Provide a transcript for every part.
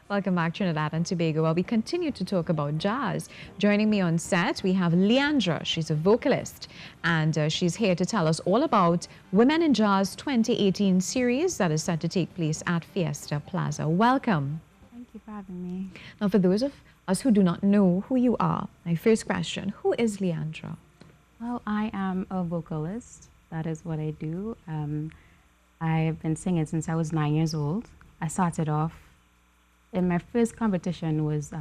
Welcome back, Trinidad and Tobago. Well, we continue to talk about jazz. Joining me on set, we have LeAndra. She's a vocalist, and she's here to tell us all about Women in Jazz 2018 series that is set to take place at Fiesta Plaza. Welcome. Thank you for having me. Now, for those of us who do not know who you are, my first question, who is LeAndra? Well, I am a vocalist. That is what I do. I've been singing since I was 9 years old. I started off, in my first competition was,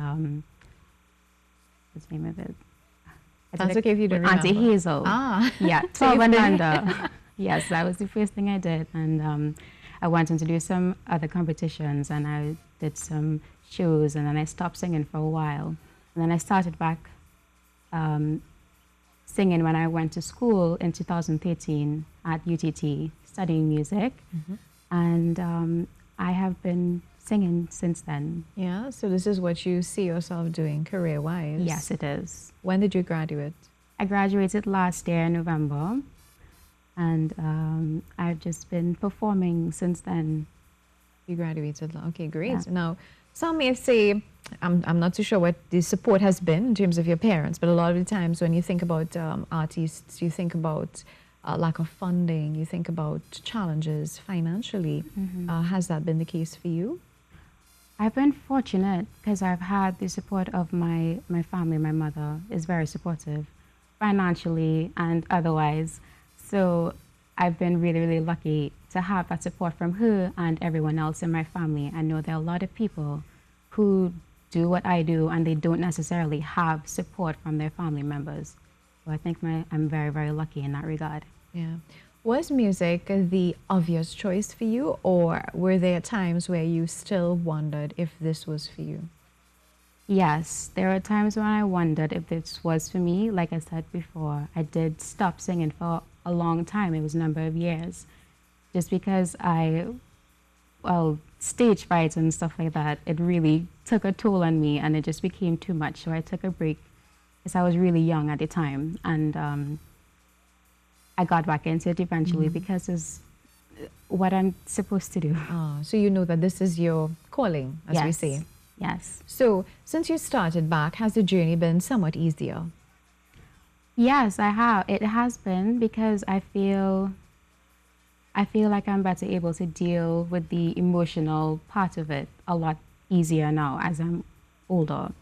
what's the name of it? That's okay if you don't remember. Auntie Hazel. Ah. Yeah, 12 and under. Yes, that was the first thing I did. And I went on to do some other competitions, and I did some shows, and then I stopped singing for a while. And then I started back singing when I went to school in 2013 at UTT, studying music. And I have been singing since then. Yeah, so this is what you see yourself doing career-wise? Yes, it is. When did you graduate? I graduated last year in November, and I've just been performing since then. You graduated, okay, great. Yeah. Now, some may say, I'm not too sure what the support has been in terms of your parents, but a lot of the times when you think about artists, you think about lack of funding, you think about challenges financially. Has that been the case for you? I've been fortunate because I've had the support of my family. My mother is very supportive financially and otherwise. So I've been really, really lucky to have that support from her and everyone else in my family. I know there are a lot of people who do what I do and they don't necessarily have support from their family members. So I think I'm very, very lucky in that regard. Yeah. Was music the obvious choice for you, or were there times where you still wondered if this was for you? Yes, there are times when I wondered if this was for me. Like I said before, I did stop singing for a long time. It was a number of years. Just because stage fright and stuff like that, it really took a toll on me and it just became too much. So I took a break because I was really young at the time. And I got back into it eventually because it's what I'm supposed to do. So you know that this is your calling, as we say. Yes. So since you started back, has the journey been somewhat easier? Yes, I have. It has been because I feel like I'm better able to deal with the emotional part of it a lot easier now as I'm older.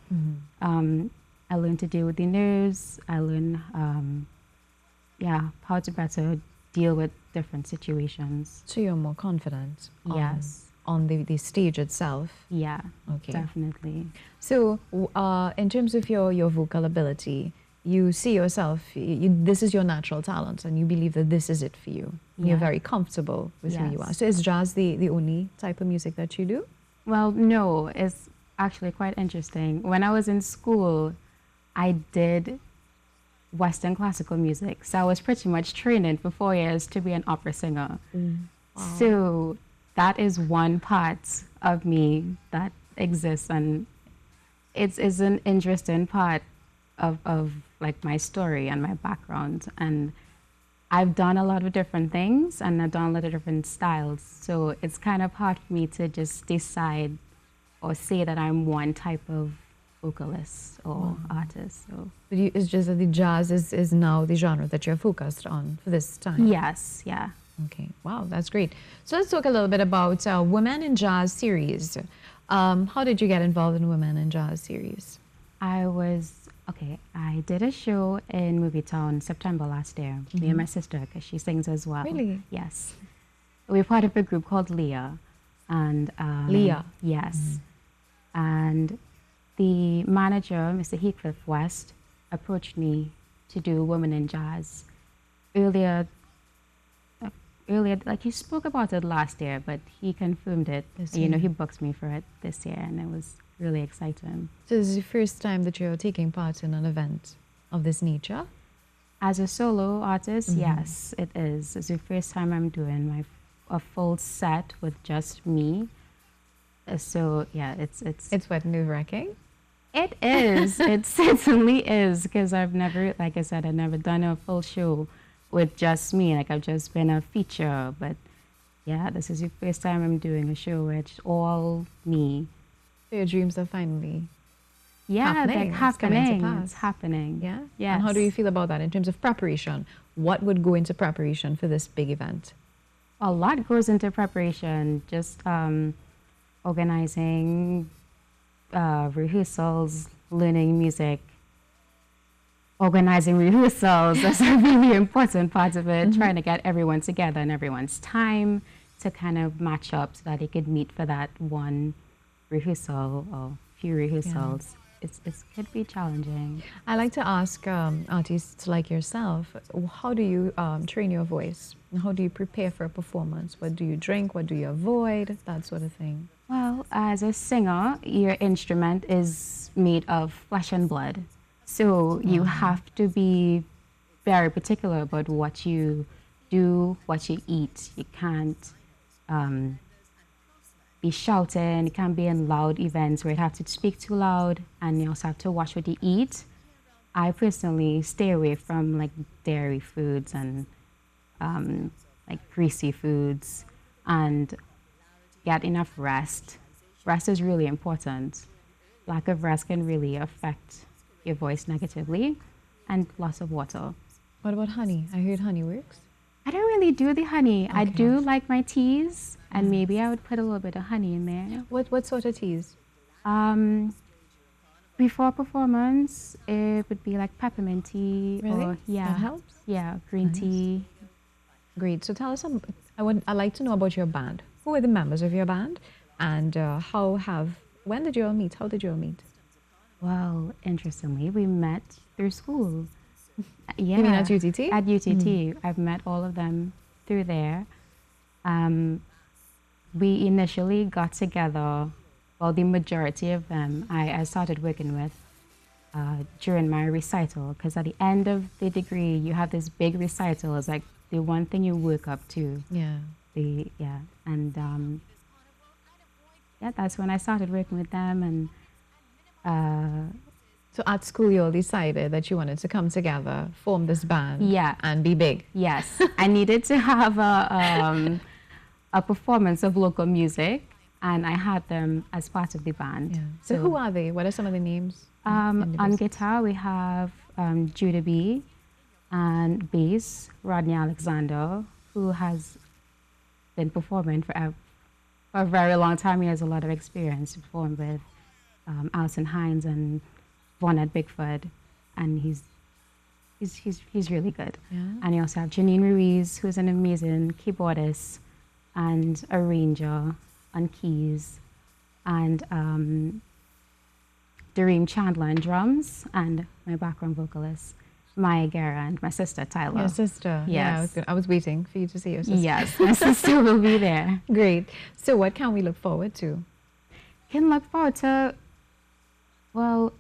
I learned to deal with the nerves. I learned how to better deal with different situations. So you're more confident? Yes. On the stage itself? Yeah, okay, definitely. So in terms of your vocal ability, you see yourself, this is your natural talent and you believe that this is it for you. Yeah. You're very comfortable with who you are. So is jazz the only type of music that you do? Well, no, it's actually quite interesting. When I was in school, I did Western classical music. So I was pretty much training for 4 years to be an opera singer. Wow. So that is one part of me that exists, and it's an interesting part of like my story and my background. And I've done a lot of different things and I've done a lot of different styles. So it's kind of hard for me to just decide or say that I'm one type of vocalist or artist. So it's just that the jazz is now the genre that you're focused on for this time? Yes, yeah. Okay, wow, that's great. So let's talk a little bit about Women in Jazz series. How did you get involved in Women in Jazz series? I did a show in Movietown September last year, me and my sister, because she sings as well. Really? Yes. We're part of a group called Leah. And Leah? Yes. And the manager, Mr. Heathcliff West, approached me to do Women in Jazz. Earlier, like he spoke about it last year, but he confirmed it. You know, he booked me for it this year, and it was really exciting. So this is the first time that you're taking part in an event of this nature? As a solo artist, yes, it is. It's the first time I'm doing a full set with just me. So yeah, it's what, nerve-wracking? It is. It certainly is, because I've never, like I said, I've never done a full show with just me. Like I've just been a feature, but yeah, this is the first time I'm doing a show where it's all me. So your dreams are finally Yeah, they're it's coming to happening. pass. It's happening. Yeah? Yes. And how do you feel about that in terms of preparation? What would go into preparation for this big event? A lot goes into preparation, just organizing rehearsals, learning music, organizing rehearsals. That's a really important part of it, trying to get everyone together and everyone's time to kind of match up so that they could meet for that one rehearsal or few rehearsals. It could be challenging. I like to ask artists like yourself, how do you train your voice? How do you prepare for a performance? What do you drink? What do you avoid? That sort of thing. Well, as a singer, your instrument is made of flesh and blood. So you have to be very particular about what you do, what you eat. You can't be shouting, you can't be in loud events where you have to speak too loud, and you also have to watch what you eat. I personally stay away from like dairy foods and like greasy foods, and get enough rest. Rest is really important. Lack of rest can really affect your voice negatively, and lots of water. What about honey? I heard honey works. I don't really do the honey. I Okay. do like my teas, and maybe I would put a little bit of honey in there. What sort of teas? Before performance, it would be like peppermint tea. Really? Or, yeah. That helps? Yeah, green tea. Great. So tell us, I'd like to know about your band. Who are the members of your band? And when did you all meet? How did you all meet? Well, interestingly, we met through school. Yeah. You mean at UTT? At UTT. I've met all of them through there. We initially got together, well, the majority of them I started working with during my recital, because at the end of the degree, you have this big recital. It's like the one thing you work up to. Yeah. And that's when I started working with them. And So at school, you all decided that you wanted to come together, form this band, Yeah. and be big. yes, I needed to have a performance of local music, and I had them as part of the band. Yeah. So who are they? What are some of the names? in the On business? guitar, we have Judah B, and bass, Rodney Alexander, who has been performing for a very long time. He has a lot of experience performing with Alison Hines and Vonette Bigford, and he's really good. Yeah. And you also have Janine Ruiz, who's an amazing keyboardist and arranger on keys, and Dareem Chandler on drums, and my background vocalist, Maya Guerra, and my sister, Tyler. Your sister. Yeah, Yes. I was waiting for you to see your sister. Yes, my sister will be there. Great. So what can we look forward to? Can look forward to, well,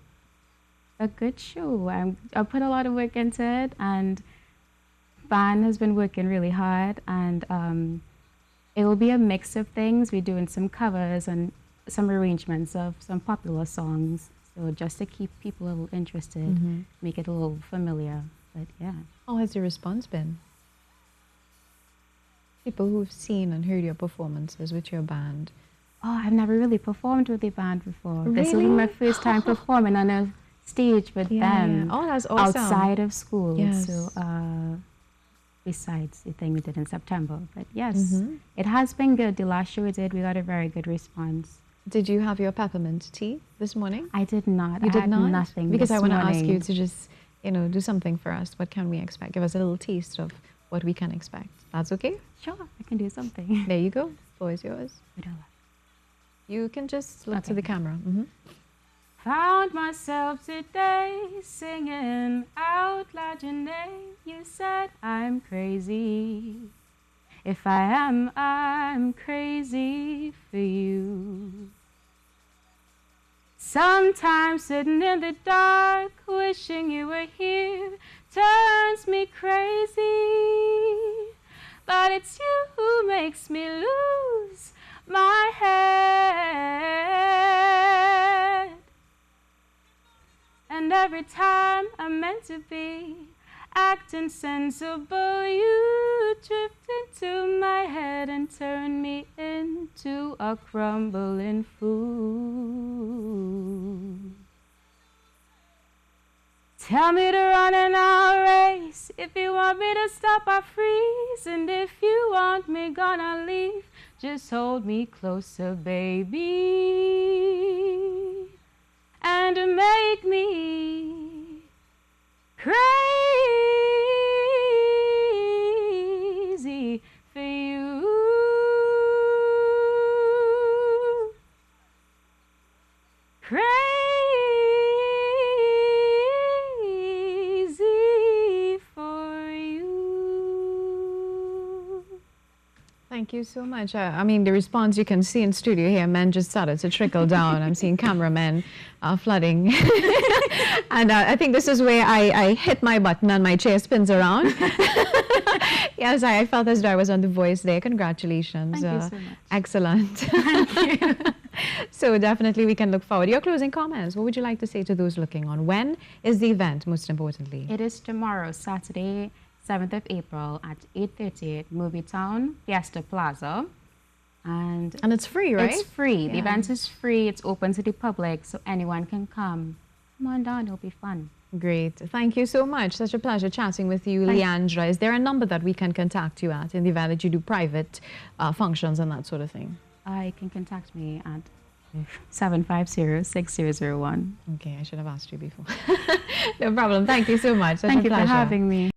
a good show. I put a lot of work into it, and band has been working really hard, and it will be a mix of things. We're doing some covers and some arrangements of some popular songs, so just to keep people a little interested, make it a little familiar. But yeah. How has the response been? People who've seen and heard your performances with your band. Oh, I've never really performed with the band before. This will be Really? my first time performing on a stage with them. Oh, that's awesome. Outside of school. Yes. So besides the thing we did in September. But yes, it has been good. The last show we did, we got a very good response. Did you have your peppermint tea this morning? I did not. You I did had not? nothing. Because I this want to ask you morning. to just, do something for us. What can we expect? Give us a little taste of what we can expect. That's okay? Sure, I can do something. There you go. Floor is yours. With a- You can just look to Okay. the camera. Found myself today singing out loud your name. You said I'm crazy. If I am, I'm crazy for you. Sometimes sitting in the dark, wishing you were here, turns me crazy. But it's you who makes me lose my head. And every time I'm meant to be acting sensible, you drift into my head and turn me into a crumbling fool. Tell me to run and I'll race. If you want me to stop, I freeze. And if you want me gone, I'll leave. Just hold me closer, baby, and make me crazy for you. Crazy for you. Thank you so much. I mean, the response you can see in studio here, men just started to trickle down. I'm seeing cameramen flooding. And I think this is where I hit my button and my chair spins around. Yes, I felt as though I was on The Voice there. Congratulations. Thank you so much. Excellent. Thank you. So definitely we can look forward. Your closing comments, what would you like to say to those looking on? When is the event, most importantly? It is tomorrow, Saturday, 7th of April at 8:30 at Movie Town, Fiesta Plaza. And it's free, right? It's free. Yeah. The event is free. It's open to the public, so anyone can come. Come on down. It'll be fun. Great. Thank you so much. Such a pleasure chatting with you, LeAndra. Is there a number that we can contact you at in the event that you do private functions and that sort of thing? You can contact me at 750-6001. Okay, I should have asked you before. No problem. Thank you so much. Such Thank a you pleasure. for having me.